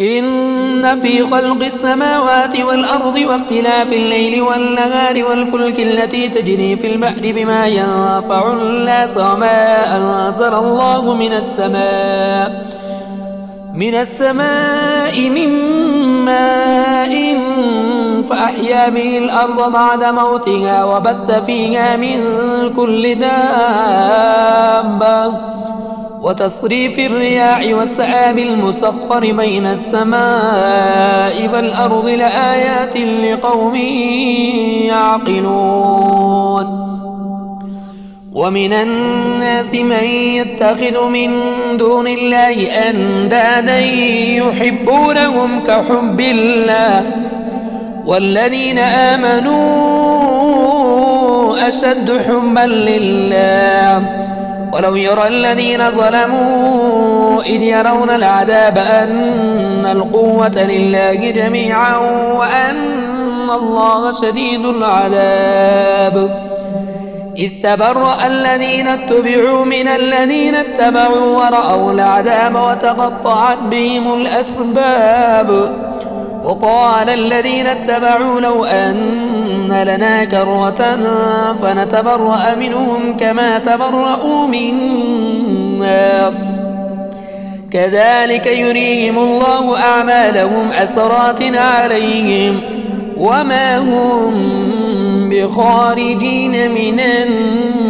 إن في خلق السماوات والأرض واختلاف الليل والنهار والفلك التي تجري في البحر بما ينفع الناس وما أنزل الله من السماء من ماء فأحيا به الأرض بعد موتها وبث فيها من كل دابة وتصريف الرياح والسحاب المسخر بين السماء والأرض لآيات لقوم يعقلون ومن الناس من يتخذ من دون الله أندادا يحبونهم كحب الله والذين آمنوا أشد حبا لله ولو يرى الذين ظلموا إذ يرون العذاب أن القوة لله جميعا وأن الله شديد العذاب إذ تبرأ الذين اتبعوا من الذين اتبعوا ورأوا العذاب وتقطعت بهم الأسباب وقال الذين اتبعوا لو أن لنا كرة فنتبرأ منهم كما تبرأوا منا كذلك يريهم الله أعمالهم حسرات عليهم وما هم بخارجين من النار.